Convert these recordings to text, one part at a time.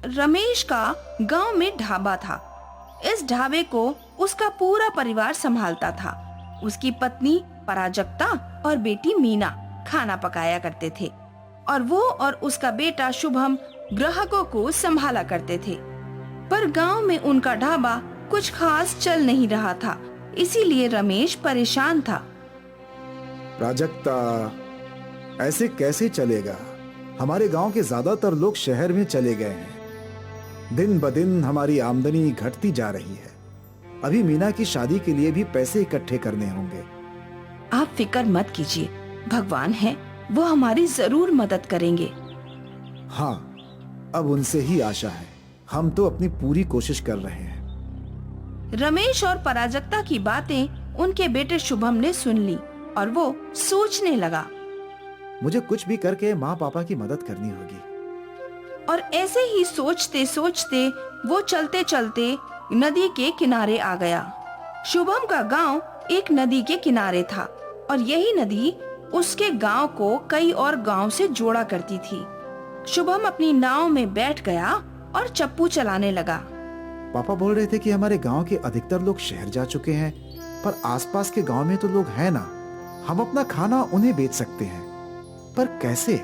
रमेश का गांव में ढाबा था। इस ढाबे को उसका पूरा परिवार संभालता था। उसकी पत्नी पराजक्ता और बेटी मीना खाना पकाया करते थे और वो और उसका बेटा शुभम ग्राहकों को संभाला करते थे। पर गांव में उनका ढाबा कुछ खास चल नहीं रहा था, इसीलिए रमेश परेशान था। प्राजक्ता, ऐसे कैसे चलेगा? हमारे गांव के ज्यादातर लोग शहर में चले गए हैं। दिन ब दिन हमारी आमदनी घटती जा रही है। अभी मीना की शादी के लिए भी पैसे इकट्ठे करने होंगे। आप फिक्र मत कीजिए, भगवान है, वो हमारी जरूर मदद करेंगे। हाँ, अब उनसे ही आशा है। हम तो अपनी पूरी कोशिश कर रहे हैं। रमेश और पराजक्ता की बातें उनके बेटे शुभम ने सुन ली और वो सोचने लगा। मुझे कुछ भी करके माँ पापा की मदद करनी होगी। और ऐसे ही सोचते सोचते वो चलते चलते नदी के किनारे आ गया। शुभम का गांव एक नदी के किनारे था और यही नदी उसके गांव को कई और गांव से जोड़ा करती थी। शुभम अपनी नाव में बैठ गया और चप्पू चलाने लगा। पापा बोल रहे थे कि हमारे गांव के अधिकतर लोग शहर जा चुके हैं, पर आसपास के गांव में तो लोग हैं ना। हम अपना खाना उन्हें बेच सकते हैं, पर कैसे?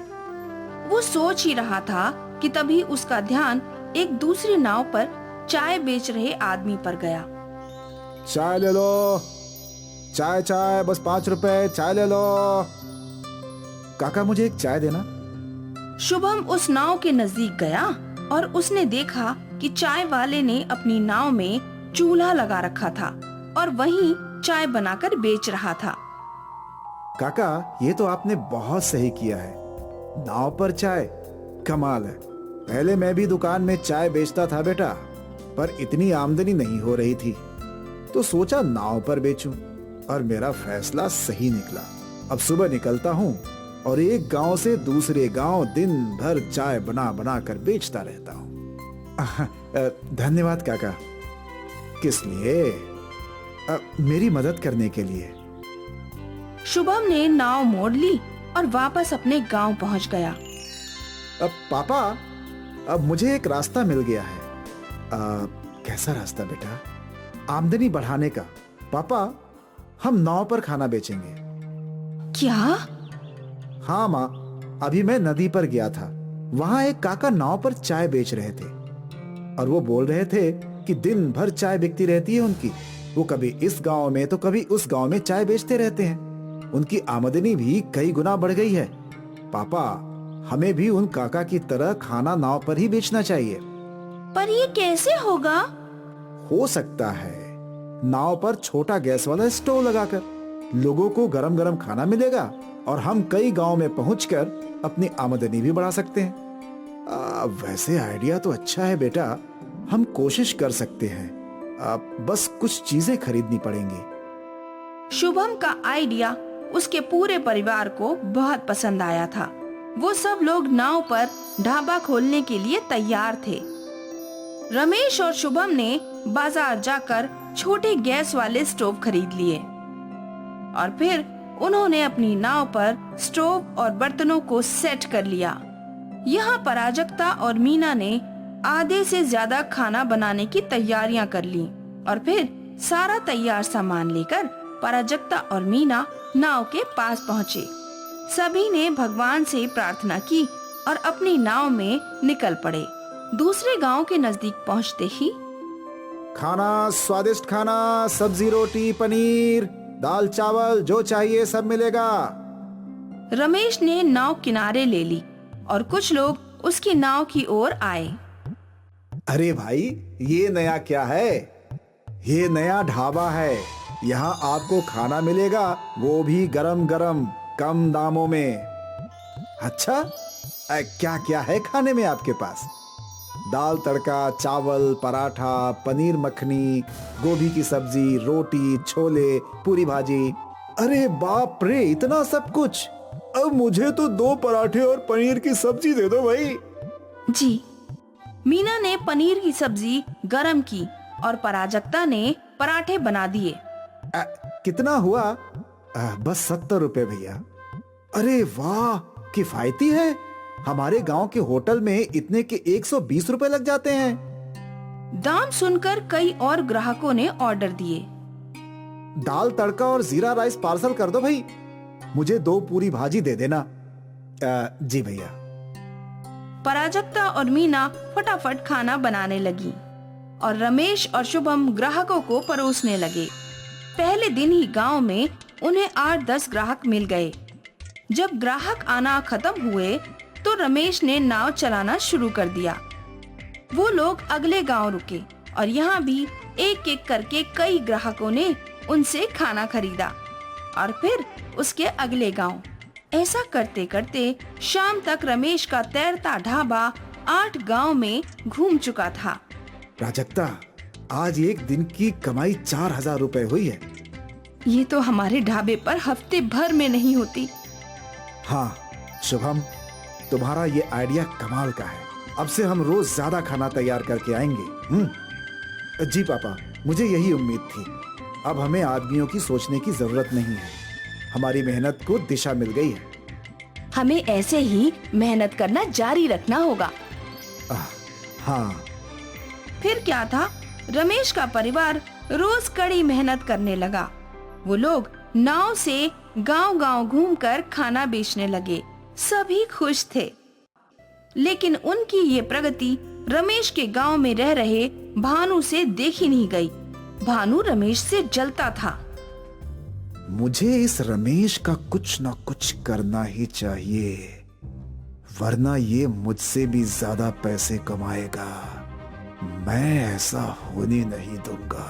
वो सोच ही रहा था कि तभी उसका ध्यान एक दूसरी नाव पर चाय बेच रहे आदमी पर गया। चाय ले लो, चाय चाय, बस 5 रुपए, चाय ले लो। काका, मुझे एक चाय देना। शुभम उस नाव के नजदीक गया और उसने देखा कि चाय वाले ने अपनी नाव में चूल्हा लगा रखा था और वहीं चाय बनाकर बेच रहा था। काका, ये तो आपने बहुत सही किया है। नाव पर चाय, कमाल है। पहले मैं भी दुकान में चाय बेचता था बेटा, पर इतनी आमदनी नहीं हो रही थी, तो सोचा नाव पर बेचूं और मेरा फैसला सही निकला। अब सुबह निकलता हूँ और एक गांव से दूसरे गांव दिन भर चाय बना बना कर बेचता रहता हूँ। धन्यवाद काका। किस लिए? मेरी मदद करने के लिए। शुभम ने नाव मोड़ ली और वापस अपने गांव पहुंच गया। अब पापा, अब मुझे एक रास्ता मिल गया है। कैसा रास्ता बेटा? आमदनी बढ़ाने का। पापा, हम नाव पर खाना बेचेंगे। क्या? हाँ माँ, अभी मैं नदी पर गया था। वहाँ एक काका नाव पर चाय बेच रहे थे और वो बोल रहे थे कि दिन भर चाय बिकती रहती है उनकी। वो कभी इस गांव में तो कभी उस गांव में चाय बेचते रहते हैं। उनकी आमदनी भी कई गुना बढ़ गई है। पापा, हमें भी उन काका की तरह खाना नाव पर ही बेचना चाहिए। पर ये कैसे होगा? हो सकता है नाव पर छोटा गैस वाला स्टोव लगाकर लोगों को गरम गरम खाना मिलेगा और हम कई गांव में पहुंचकर अपनी आमदनी भी बढ़ा सकते हैं। वैसे आइडिया तो अच्छा है बेटा, हम कोशिश कर सकते हैं। बस कुछ चीजें खरीदनी पड़ेंगी। शुभम का आइडिया उसके पूरे परिवार को बहुत पसंद आया था। वो सब लोग नाव पर ढाबा खोलने के लिए तैयार थे। रमेश और शुभम ने बाजार जाकर छोटे गैस वाले स्टोव खरीद लिए और फिर उन्होंने अपनी नाव पर स्टोव और बर्तनों को सेट कर लिया। यहाँ पराजक्ता और मीना ने आधे से ज्यादा खाना बनाने की तैयारियां कर ली और फिर सारा तैयार सामान लेकर पराजक्ता और मीना नाव के पास पहुँचे। सभी ने भगवान से प्रार्थना की और अपनी नाव में निकल पड़े। दूसरे गांव के नजदीक पहुँचते ही खाना, स्वादिष्ट खाना, सब्जी, रोटी, पनीर, दाल, चावल, जो चाहिए सब मिलेगा। रमेश ने नाव किनारे ले ली और कुछ लोग उसकी नाव की ओर आए। अरे भाई, ये नया क्या है? ये नया ढाबा है। यहाँ आपको खाना मिलेगा, वो भी गरम गरम, कम दामों में। अच्छा, क्या क्या है खाने में आपके पास? दाल तड़का, चावल, पराठा, पनीर मखनी, गोभी की सब्जी, रोटी, छोले, पूरी भाजी। अरे बाप रे, इतना सब कुछ! अब मुझे तो 2 पराठे और पनीर की सब्जी दे दो भाई। जी। मीना ने पनीर की सब्जी गरम की और पराजक्ता ने पराठे बना दिए। कितना हुआ? बस 70 रुपए भैया। अरे वाह, किफायती है। हमारे गांव के होटल में इतने के 120 रुपए लग जाते हैं। दाम सुनकर कई और ग्राहकों ने ऑर्डर दिए। दाल तड़का और जीरा राइस पार्सल कर दो भाई। मुझे 2 पूरी भाजी दे देना। जी भैया। पराजक्ता और मीना फटाफट खाना बनाने लगी और रमेश और शुभम ग्राहकों को परोसने लगे। पहले दिन ही गांव में उन्हें 8-10 ग्राहक मिल गए। जब ग्राहक आना खत्म हुए तो रमेश ने नाव चलाना शुरू कर दिया। वो लोग अगले गांव रुके और यहाँ भी एक एक करके कई ग्राहकों ने उनसे खाना खरीदा और फिर उसके अगले गांव। ऐसा करते करते शाम तक रमेश का तैरता ढाबा 8 गांव में घूम चुका था। प्राजक्ता, आज एक दिन की कमाई 4000 रुपए हुई है। ये तो हमारे ढाबे पर हफ्ते भर में नहीं होती। हाँ शुभम, तुम्हारा ये आइडिया कमाल का है। अब से हम रोज ज्यादा खाना तैयार करके आएंगे। जी पापा, मुझे यही उम्मीद थी। अब हमें आदमियों की सोचने की जरूरत नहीं है। हमारी मेहनत को दिशा मिल गई है। हमें ऐसे ही मेहनत करना जारी रखना होगा। हाँ। फिर क्या था, रमेश का परिवार रोज कड़ी मेहनत करने लगा। वो लोग नाव से गांव-गांव घूमकर खाना बेचने लगे। सभी खुश थे। लेकिन उनकी ये प्रगति रमेश के गांव में रह रहे भानु से देखी नहीं गई। भानु रमेश से जलता था। मुझे इस रमेश का कुछ न कुछ करना ही चाहिए, वरना ये मुझसे भी ज्यादा पैसे कमाएगा। मैं ऐसा होने नहीं दूंगा।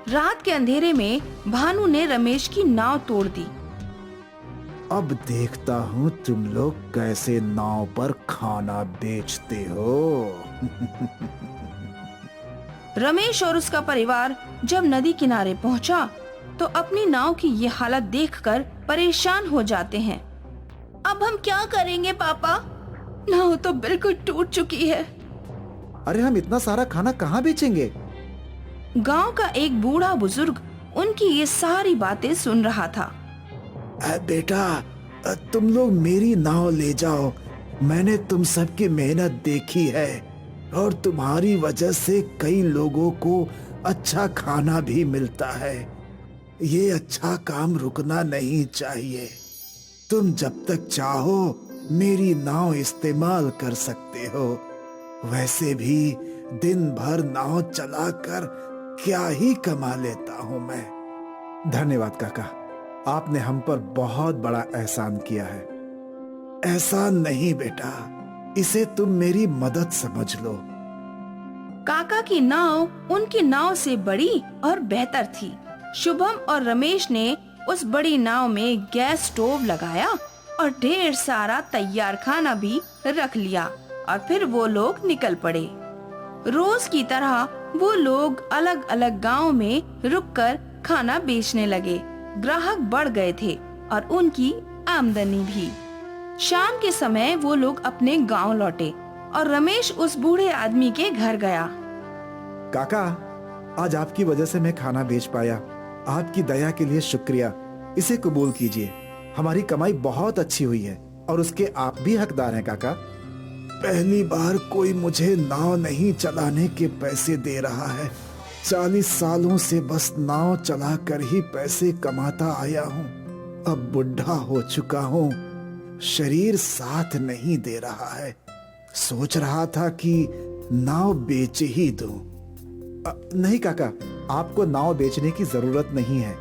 रात के अंधेरे में भानु ने रमेश की नाव तोड़ दी। अब देखता हूँ तुम लोग कैसे नाव पर खाना बेचते हो। रमेश और उसका परिवार जब नदी किनारे पहुंचा तो अपनी नाव की ये हालत देखकर परेशान हो जाते हैं। अब हम क्या करेंगे पापा? नाव तो बिल्कुल टूट चुकी है। अरे हम इतना सारा खाना कहाँ बेचेंगे? गांव का एक बूढ़ा बुजुर्ग उनकी ये सारी बातें सुन रहा था। बेटा, तुम लोग मेरी नाव ले जाओ। मैंने तुम सबकी मेहनत देखी है और तुम्हारी वजह से कई लोगों को अच्छा खाना भी मिलता है। ये अच्छा काम रुकना नहीं चाहिए। तुम जब तक चाहो मेरी नाव इस्तेमाल कर सकते हो। वैसे भी दिन भर नाव चलाकर क्या ही कमा लेता हूँ मैं। धन्यवाद काका, आपने हम पर बहुत बड़ा एहसान किया है। एहसान नहीं बेटा, इसे तुम मेरी मदद समझ लो। काका की नाव उनकी नाव से बड़ी और बेहतर थी। शुभम और रमेश ने उस बड़ी नाव में गैस स्टोव लगाया और ढेर सारा तैयार खाना भी रख लिया और फिर वो लोग निकल पड़े। रोज की तरह वो लोग अलग अलग गांव में रुककर खाना बेचने लगे। ग्राहक बढ़ गए थे और उनकी आमदनी भी। शाम के समय वो लोग अपने गांव लौटे और रमेश उस बूढ़े आदमी के घर गया। काका, आज आपकी वजह से मैं खाना बेच पाया। आपकी दया के लिए शुक्रिया। इसे कबूल कीजिए। हमारी कमाई बहुत अच्छी हुई है और उसके आप भी हकदार हैं काका। पहली बार कोई मुझे नाव नहीं चलाने के पैसे दे रहा है। 40 सालों से बस नाव चलाकर ही पैसे कमाता आया हूँ। अब बुढ़ा हो चुका हूँ, शरीर साथ नहीं दे रहा है। सोच रहा था कि नाव बेच ही दूं। नहीं काका, आपको नाव बेचने की जरूरत नहीं है।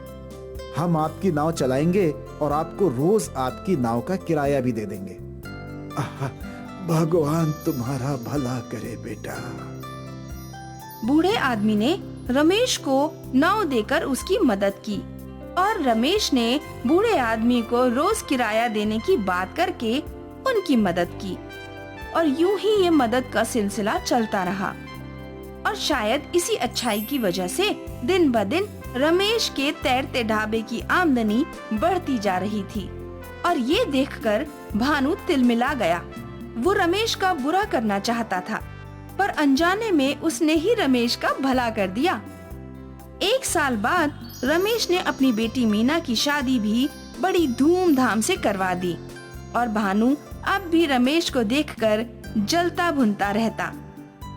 हम आपकी नाव चलाएंगे और आपको रोज आपकी नाव का किराया भी दे देंगे। भगवान तुम्हारा भला करे बेटा। बूढ़े आदमी ने रमेश को नाव देकर उसकी मदद की और रमेश ने बूढ़े आदमी को रोज किराया देने की बात करके उनकी मदद की और यूं ही ये मदद का सिलसिला चलता रहा। और शायद इसी अच्छाई की वजह से दिन ब दिन रमेश के तैरते ढाबे की आमदनी बढ़ती जा रही थी। और ये देखकर भानु तिलमिला गया। वो रमेश का बुरा करना चाहता था, पर अनजाने में उसने ही रमेश का भला कर दिया। 1 साल बाद रमेश ने अपनी बेटी मीना की शादी भी बड़ी धूमधाम से करवा दी और भानु अब भी रमेश को देखकर जलता भुनता रहता।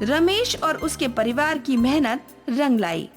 रमेश और उसके परिवार की मेहनत रंग लाई।